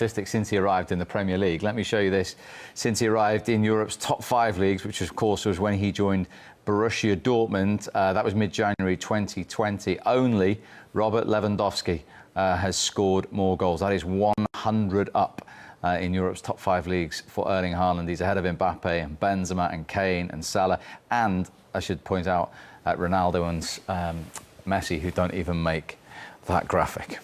statistics since he arrived in the Premier League. Let me show you this. Since he arrived in Europe's top 5 leagues, which of course was when he joined Borussia Dortmund, that was mid-January 2020, only Robert Lewandowski has scored more goals. That is 100 up in Europe's top 5 leagues for Erling Haaland. He's ahead of Mbappe and Benzema and Kane and Salah, and I should point out Ronaldo and Messi, who don't even make that graphic.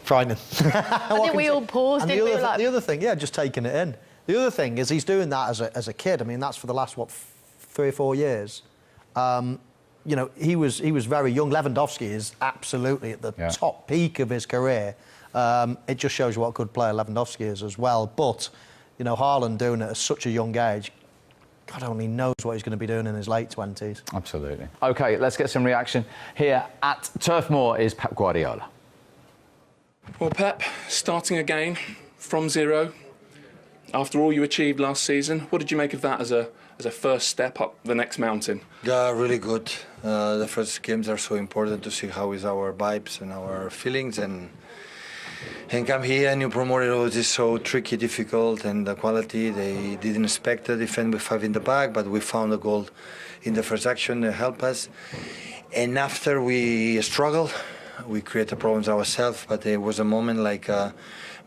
Frightening. I think we all paused. The other thing, yeah, just taking it in. The other thing is he's doing that as a kid. I mean, that's for the last, what, 3 or 4 years. You know, he was very young. Lewandowski is absolutely at the top peak of his career. It just shows you what a good player Lewandowski is as well. But, you know, Haaland doing it at such a young age, God only knows what he's going to be doing in his late 20s. Absolutely. OK, let's get some reaction. Here at Turf Moor is Pep Guardiola. Well, Pep, starting again from zero, after all you achieved last season, what did you make of that as a first step up the next mountain? Yeah, really good. The first games are so important to see how is our vibes and our feelings, and come here, new promoted, it was just so tricky, difficult, and the quality, they didn't expect the defense with 5 in the back, but we found a goal in the first action that helped us. And after we struggled, we created problems ourselves, but there was a moment like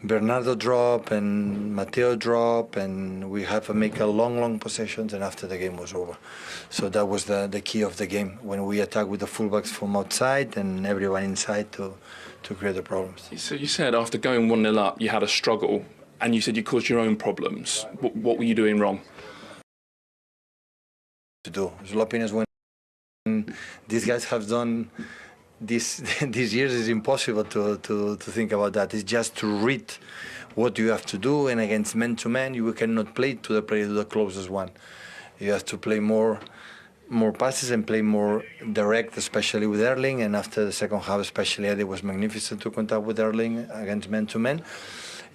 Bernardo drop and Matteo drop, and we have to make a long possessions, and after the game was over. So that was the key of the game, when we attack with the fullbacks from outside and everyone inside to create the problems. So you said after going 1-0 up, you had a struggle, and you said you caused your own problems. What were you doing wrong? To do. Sloppiness when these guys have done these years is impossible to think about that. It's just to read what you have to do, and against man-to-man you cannot play to the player, to the closest one. You have to play more passes and play more direct, especially with Erling, and after the second half especially Eddie was magnificent to contact with Erling against man-to-man,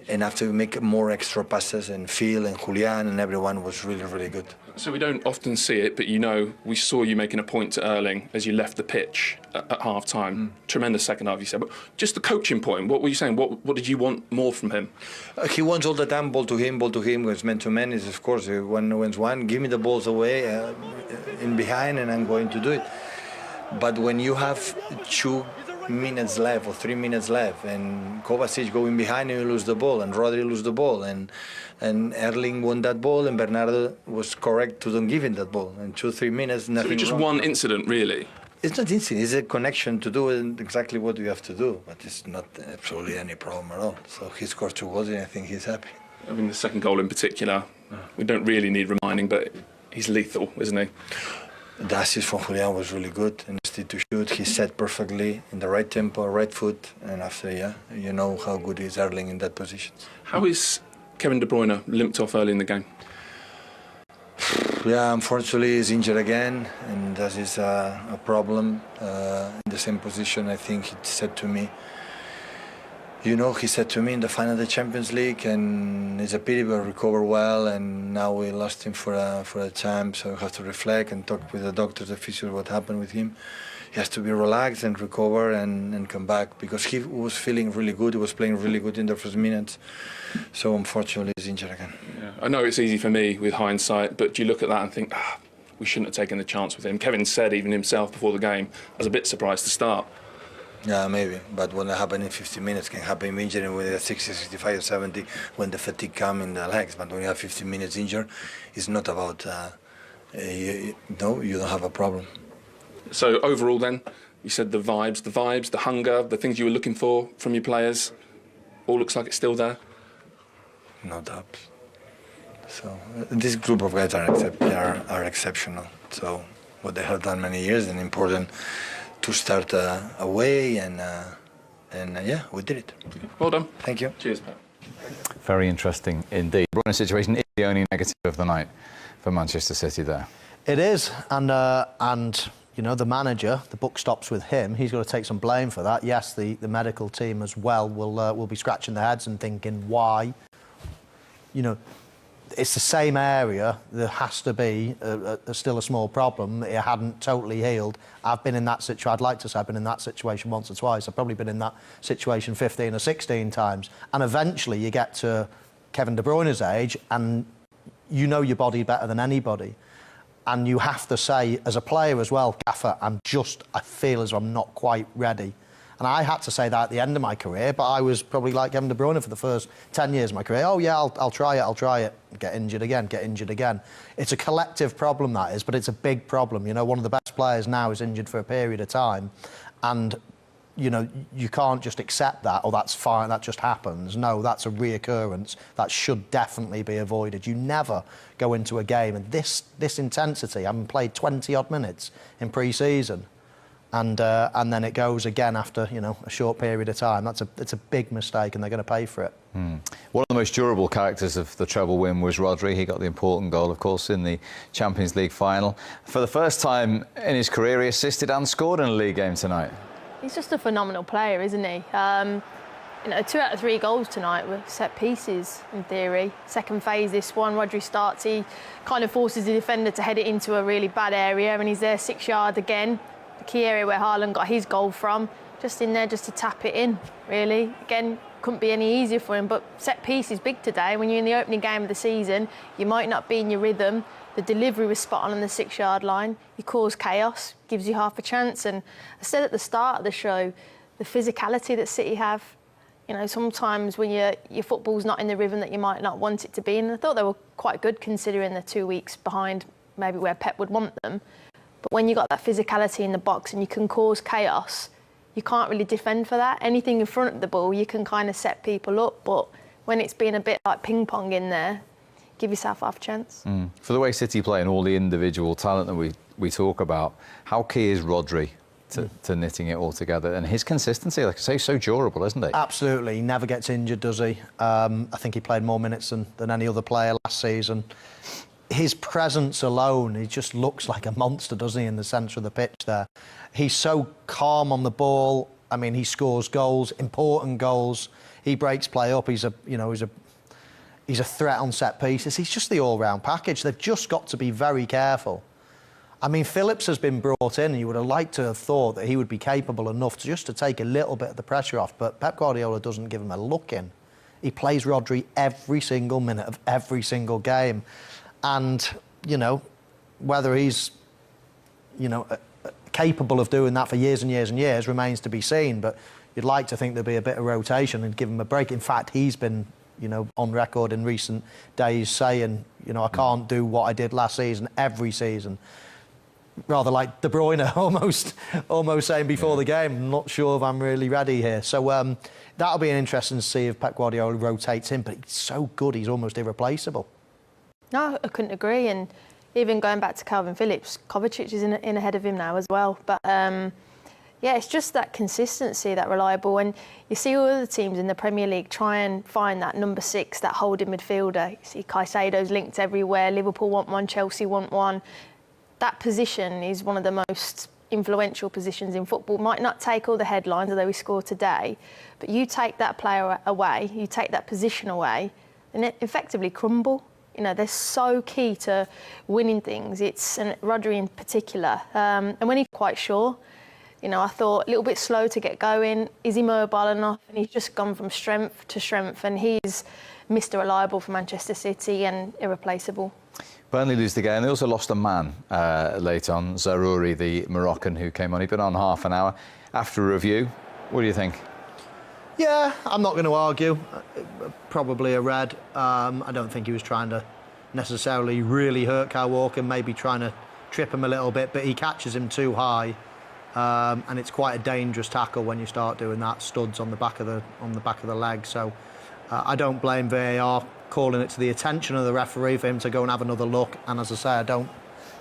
and after we make more extra passes, and Phil and Julian and everyone was really good. So we don't often see it, but you know, we saw you making a point to Erling as you left the pitch at half-time. Tremendous second half, you said. But just the coaching point, what were you saying? What did you want more from him? He wants all the time ball to him, when man-to-man is, of course, when one, give me the balls away in behind and I'm going to do it. But when you have 2 minutes left or 3 minutes left, and Kovacic going behind and you lose the ball, and Rodri lose the ball, and Erling won that ball, and Bernardo was correct to don't give him that ball. In 2-3 minutes, nothing. So it's just wrong. one incident, really? It's not incident. It's a connection to do exactly what you have to do, but it's not absolutely any problem at all. So he scored 2 goals, and I think he's happy. I mean, the second goal in particular, we don't really need reminding, but he's lethal, isn't he? The assist from Julian was really good, and instead to shoot, he set perfectly in the right tempo, right foot, and after, you know how good is Erling in that position. How is Kevin De Bruyne limped off early in the game? Yeah, unfortunately he's injured again, and that is a problem. In the same position, I think he said to me, you know, he said to me in the final of the Champions League, and it's a pity we recover well, and now we lost him for a time, so we have to reflect and talk with the doctors, the physio, what happened with him. He has to be relaxed and recover and come back, because he was feeling really good, he was playing really good in the first minutes, so unfortunately he's injured again. Yeah. I know it's easy for me with hindsight, but do you look at that and think, we shouldn't have taken the chance with him? Kevin said even himself before the game, I was a bit surprised to start. Yeah, maybe, but when it happens in 50 minutes, can happen in injury when they're 60, 65, or 70, when the fatigue comes in the legs. But when you have 15 minutes injured, it's not about, no, you don't have a problem. So overall then, you said the vibes, the hunger, the things you were looking for from your players, all looks like it's still there? No doubt. So this group of guys are exceptional. So what they have done many years, and important to start away, and yeah, we did it. Well done. Thank you. Cheers, Pat. Very interesting indeed. The situation is the only negative of the night for Manchester City there. It is, and you know, the manager, the buck stops with him. He's got to take some blame for that. Yes, the medical team as well will be scratching their heads and thinking why. You know, it's the same area. There has to be still a small problem. It hadn't totally healed. I've been in that situation. I'd like to say I've been in that situation once or twice. I've probably been in that situation 15 or 16 times. And eventually you get to Kevin De Bruyne's age and you know your body better than anybody. And you have to say, as a player as well, Gaffer, I feel as though I'm not quite ready. And I had to say that at the end of my career, but I was probably like Kevin De Bruyne for the first 10 years of my career. Oh, yeah, I'll try it. Get injured again. It's a collective problem, that is, but it's a big problem. You know, one of the best players now is injured for a period of time. And, you know, you can't just accept that, oh, that's fine, that just happens. No, that's a reoccurrence. That should definitely be avoided. You never go into a game. And this intensity, I haven't played 20-odd minutes in pre-season. And then it goes again after, you know, a short period of time. It's a big mistake, and they're going to pay for it. One of the most durable characters of the treble win was Rodri. He got the important goal, of course, in the Champions League final. For the first time in his career, he assisted and scored in a league game tonight. He's just a phenomenal player, isn't he? You know, 2 out of 3 goals tonight were set pieces, in theory. Second phase, this one, Rodri starts. He kind of forces the defender to head it into a really bad area, and he's there 6 yards again. The key area where Haaland got his goal from, just in there just to tap it in, really. Again, couldn't be any easier for him, but set piece is big today. When you're in the opening game of the season, you might not be in your rhythm. The delivery was spot on the 6-yard line. You cause chaos, gives you half a chance. And I said at the start of the show, the physicality that City have, you know, sometimes when your football's not in the rhythm that you might not want it to be, and I thought they were quite good considering they're 2 weeks behind maybe where Pep would want them. But when you've got that physicality in the box and you can cause chaos, you can't really defend for that. Anything in front of the ball, you can kind of set people up. But when it's been a bit like ping-pong in there, give yourself half a chance. For the way City play and all the individual talent that we talk about, how key is Rodri to knitting it all together? And his consistency, like I say, so durable, isn't he? Absolutely. He never gets injured, does he? I think he played more minutes than any other player last season. His presence alone, he just looks like a monster, doesn't he, in the centre of the pitch there. He's so calm on the ball. I mean, he scores goals, important goals. He breaks play up. He's a threat on set pieces. He's just the all-round package. They've just got to be very careful. I mean, Phillips has been brought in, and you would have liked to have thought that he would be capable enough to take a little bit of the pressure off, but Pep Guardiola doesn't give him a look in. He plays Rodri every single minute of every single game. And, you know, whether he's, you know, capable of doing that for years and years and years remains to be seen. But you'd like to think there'd be a bit of rotation and give him a break. In fact, he's been, you know, on record in recent days saying, you know, I can't do what I did last season every season. Rather like De Bruyne almost saying before the game, I'm not sure if I'm really ready here. So that'll be interesting to see if Pep Guardiola rotates him. But he's so good, he's almost irreplaceable. No, I couldn't agree. And even going back to Calvin Phillips, Kovacic is in ahead of him now as well. But, yeah, it's just that consistency, that reliable. And you see all the teams in the Premier League try and find that number 6, that holding midfielder. You see Caicedo's linked everywhere. Liverpool want one, Chelsea want one. That position is one of the most influential positions in football. Might not take all the headlines, although we scored today. But you take that player away, you take that position away, and it effectively crumble. You know, they're so key to winning things. And Rodri in particular. And when he's quite sure, you know, I thought a little bit slow to get going. Is he mobile enough? And he's just gone from strength to strength. And he's Mr. Reliable for Manchester City and irreplaceable. Burnley lose the game. They also lost a man late on, Zaroury, the Moroccan who came on. He'd been on half an hour. After a review, what do you think? Yeah, I'm not going to argue. Probably a red. I don't think he was trying to necessarily really hurt Kyle Walker, maybe trying to trip him a little bit, but he catches him too high. And it's quite a dangerous tackle when you start doing that, studs on the back of the leg. So I don't blame VAR calling it to the attention of the referee for him to go and have another look. And as I say, I don't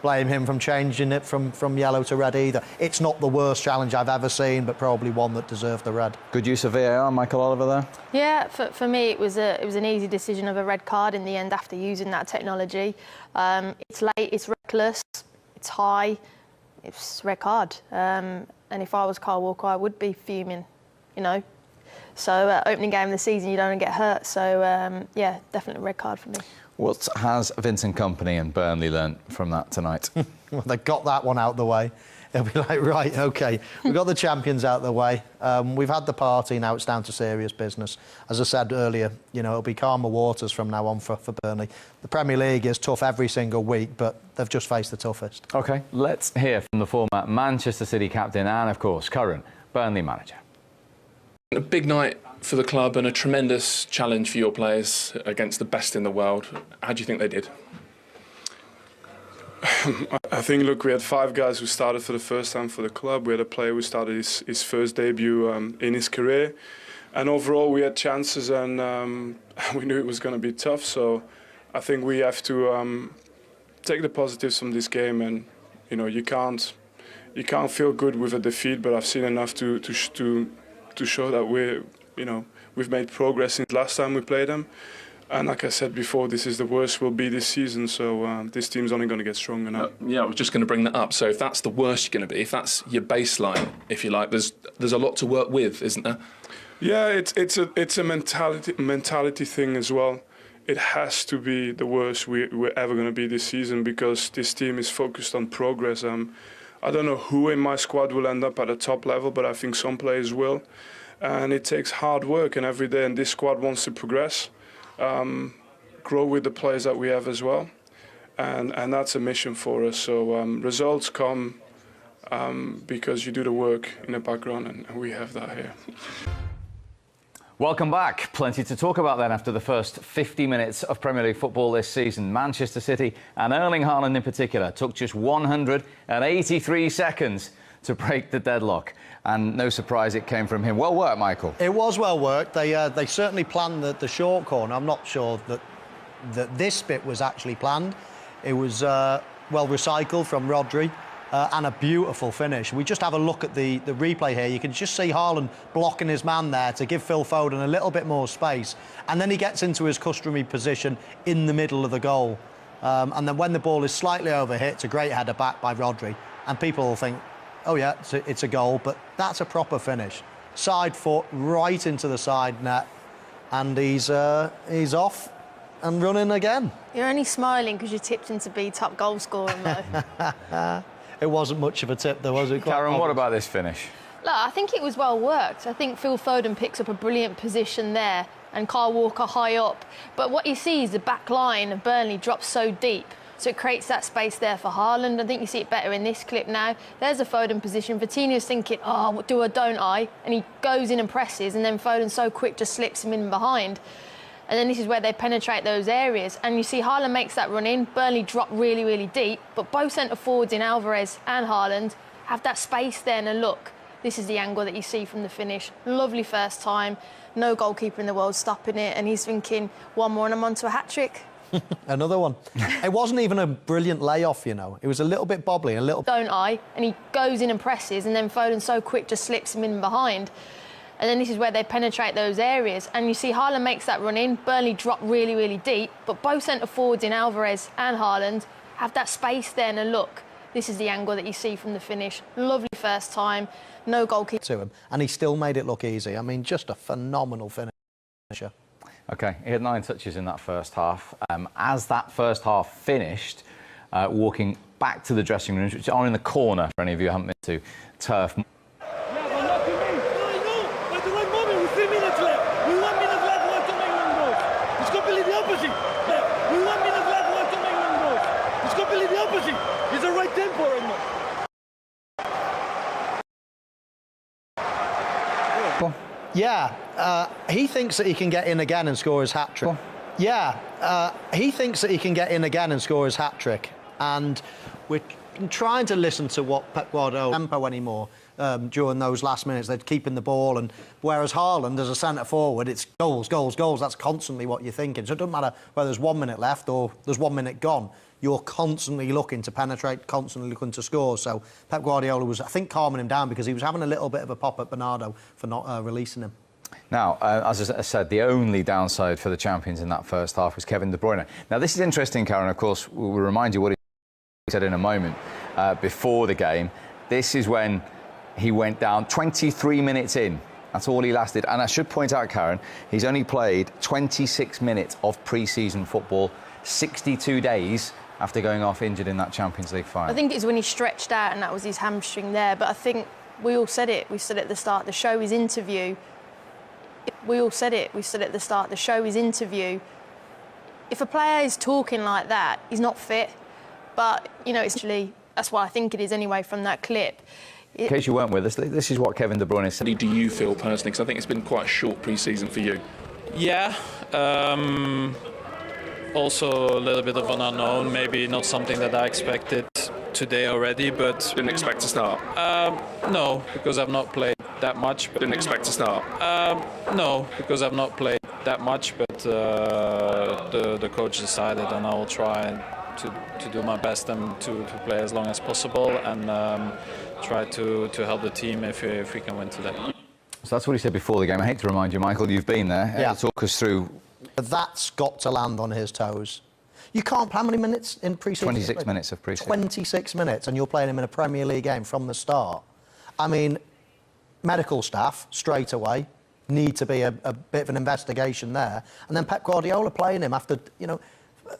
blame him from changing it from yellow to red either. It's not the worst challenge I've ever seen, but probably one that deserved the red. Good use of VAR, Michael Oliver there? Yeah, for me it was an easy decision of a red card in the end after using that technology. It's late, it's reckless, it's high, it's red card. And if I was Kyle Walker, I would be fuming, you know. So opening game of the season, you don't get hurt. So, yeah, definitely red card for me. What has Vincent Kompany and Burnley learnt from that tonight? Well, they got that one out of the way. They'll be like, right, OK, we've got the champions out of the way. We've had the party, now it's down to serious business. As I said earlier, you know, it'll be calmer waters from now on for Burnley. The Premier League is tough every single week, but they've just faced the toughest. OK, let's hear from the former Manchester City captain and, of course, current Burnley manager. A big night for the club and a tremendous challenge for your players against the best in the world. How do you think they did? I think, look, we had 5 guys who started for the first time for the club. We had a player who started his first debut in his career. And overall, we had chances and we knew it was going to be tough. So I think we have to take the positives from this game. And, you know, you can't feel good with a defeat, but I've seen enough to show that we've made progress since last time we played them. And like I said before, this is the worst we'll be this season, so this team's only going to get stronger now. Yeah, I was just going to bring that up. So if that's the worst you're going to be, if that's your baseline, if you like, there's a lot to work with, isn't there? Yeah, it's a mentality thing as well. It has to be the worst we're ever going to be this season because this team is focused on progress. I don't know who in my squad will end up at the top level, but I think some players will. And it takes hard work and every day, and this squad wants to progress. Grow with the players that we have as well, and that's a mission for us. So results come because you do the work in the background, and we have that here. Welcome back. Plenty to talk about then after the first 50 minutes of Premier League football this season. Manchester City and Erling Haaland in particular took just 183 seconds to break the deadlock. And no surprise it came from him. Well worked, Michael. It was well worked. They certainly planned the short corner. I'm not sure that this bit was actually planned. It was well recycled from Rodri and a beautiful finish. We just have a look at the replay here. You can just see Haaland blocking his man there to give Phil Foden a little bit more space. And then he gets into his customary position in the middle of the goal. And then when the ball is slightly overhit, it's a great header back by Rodri. And people will think, oh yeah, it's a goal, but that's a proper finish. Side foot right into the side net, and he's off and running again. You're only smiling because you tipped him to be top goal scorer, Mo. It wasn't much of a tip, though, was it? Karen, what about this finish? Look, I think it was well worked. I think Phil Foden picks up a brilliant position there, and Kyle Walker high up. But what you see is the back line of Burnley drops so deep. So it creates that space there for Haaland. I think you see it better in this clip now. There's a Foden position. Coutinho's thinking, oh, what do or don't I? And he goes in and presses, and then Foden's so quick, just slips him in behind. And then this is where they penetrate those areas. And you see Haaland makes that run in. Burnley drop really, really deep. But both centre-forwards in Alvarez and Haaland have that space there. And look, this is the angle that you see from the finish. Lovely first time. No goalkeeper in the world stopping it. And he's thinking, one more and I'm on to a hat-trick. Another one. It wasn't even a brilliant layoff, you know. It was a little bit bobbly, a little... Don't I? And he goes in and presses, and then Foden's so quick, just slips him in behind. And then this is where they penetrate those areas. And you see Haaland makes that run in. Burnley drop really, really deep. But both centre-forwards in Alvarez and Haaland have that space there. And look, this is the angle that you see from the finish. Lovely first time. No goalkeeper to him. And he still made it look easy. I mean, just a phenomenal finisher. OK, he had 9 touches in that first half. As that first half finished, walking back to the dressing rooms, which are in the corner, for any of you who haven't been to, turf. Yeah, but not to me. No, at the right moment, with 3 minutes left. With 1 minute left, we have to make long goals. It's completely the opposite. Yeah, with 1 minute left, we have to make long goals. It's completely the opposite. It's the right tempo right now. Yeah, he thinks that he can get in again and score his hat-trick. Yeah, he thinks that he can get in again and score his hat-trick. And we're trying to listen to what Pep Guardiola tempo anymore during those last minutes. They're keeping the ball, and whereas Haaland, as a centre-forward, it's goals, goals, goals. That's constantly what you're thinking. So it doesn't matter whether there's 1 minute left or there's 1 minute gone. You're constantly looking to penetrate, constantly looking to score. So Pep Guardiola was, I think, calming him down because he was having a little bit of a pop at Bernardo for not releasing him. Now, as I said, the only downside for the champions in that first half was Kevin De Bruyne. Now, this is interesting, Karen. Of course, we'll remind you what he said in a moment before the game. This is when he went down 23 minutes in. That's all he lasted. And I should point out, Karen, he's only played 26 minutes of pre-season football 62 days after going off injured in that Champions League final. I think it's when he stretched out and that was his hamstring there. But I think we all said it. We said at the start of the show, his interview. We all said it. We said at the start of the show, his interview. If a player is talking like that, he's not fit. But, you know, it's actually, that's what I think it is anyway from that clip. In case you weren't with us, this is what Kevin De Bruyne said. How do you feel personally? Because I think it's been quite a short pre-season for you. Yeah. Also a little bit of an unknown. Maybe not something that I expected today already, but... Didn't expect to start? No, because I've not played that much. Didn't expect to start? No, because I've not played that much, but the coach decided, and I will try to do my best and to play as long as possible and try to help the team if we can win today. So that's what he said before the game. I hate to remind you, Michael, you've been there. Yeah. Talk us through. That's got to land on his toes. You can't... How many minutes in pre-season? 26 minutes of pre-season. 26 minutes, and you're playing him in a Premier League game from the start. I mean, medical staff, straight away, need to be a bit of an investigation there. And then Pep Guardiola playing him after, you know,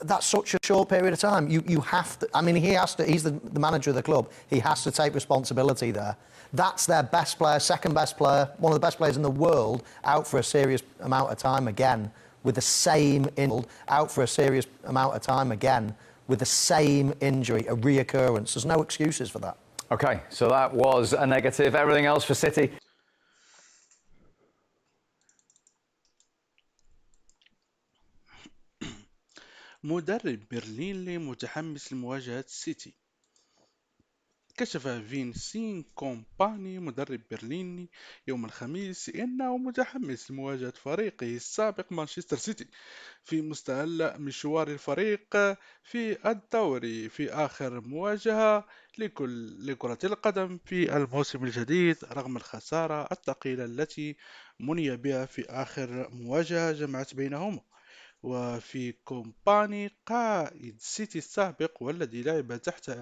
that's such a short period of time. You have to... I mean, he has to... He's the manager of the club. He has to take responsibility there. That's their best player, second best player, one of the best players in the world, out for a serious amount of time again with the same injury, out for a serious amount of time again with the same injury, a reoccurrence. There's no excuses for that. OK, so that was a negative. Everything else for City? مدرب برلينلي متحمس لمواجهة السيتي. كشف فينسين كومباني مدرب برليني يوم الخميس إنه متحمس لمواجهة فريقه السابق مانشستر سيتي في مستهل مشوار الفريق في الدوري في آخر مواجهة لكرة القدم في الموسم الجديد رغم الخسارة الثقيلة التي مني بها في آخر مواجهة جمعت بينهما. وفي كومباني قائد سيتي السابق والذي لعب تحت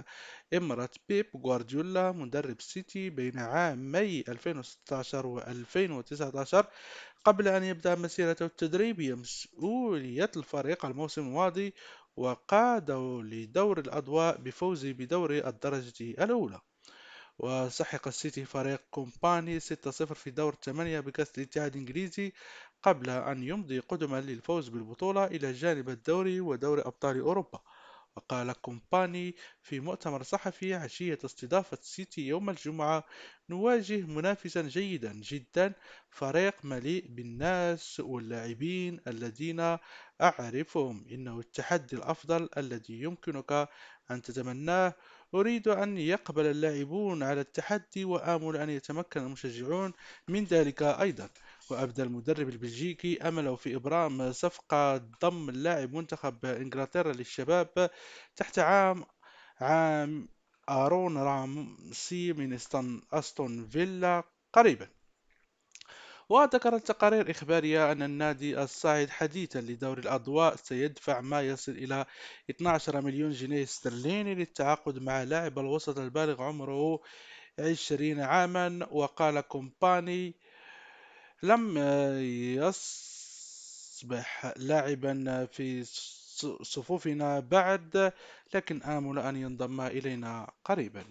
إمرة بيب غوارديولا مدرب سيتي بين عامي 2016 و 2019 قبل أن يبدأ مسيرته التدريبية مسؤولية الفريق الموسم الماضي وقاده لدور الأضواء بفوزه بدوري الدرجة الأولى. وسحق السيتي فريق كومباني 6-0 في دور الثمانية بكأس الاتحاد الإنجليزي قبل أن يمضي قدما للفوز بالبطولة إلى جانب الدوري ودوري أبطال أوروبا. وقال كومباني في مؤتمر صحفي عشية استضافة السيتي يوم الجمعة: نواجه منافسا جيدا جدا، فريق مليء بالناس واللاعبين الذين أعرفهم، إنه التحدي الأفضل الذي يمكنك أن تتمناه. أريد أن يقبل اللاعبون على التحدي وآمل أن يتمكن المشجعون من ذلك أيضا. وأبدى المدرب البلجيكي أمله في إبرام صفقة ضم اللاعب منتخب إنجلترا للشباب تحت عام آرون رامسي من أستون فيلا قريبا. وذكرت التقارير الإخبارية أن النادي الصاعد حديثا لدور الأضواء سيدفع ما يصل إلى 12 مليون جنيه استرليني للتعاقد مع لاعب الوسط البالغ عمره 20 عاما. وقال كومباني: لم يصبح لاعبا في صفوفنا بعد، لكن آمل أن ينضم إلينا قريبا.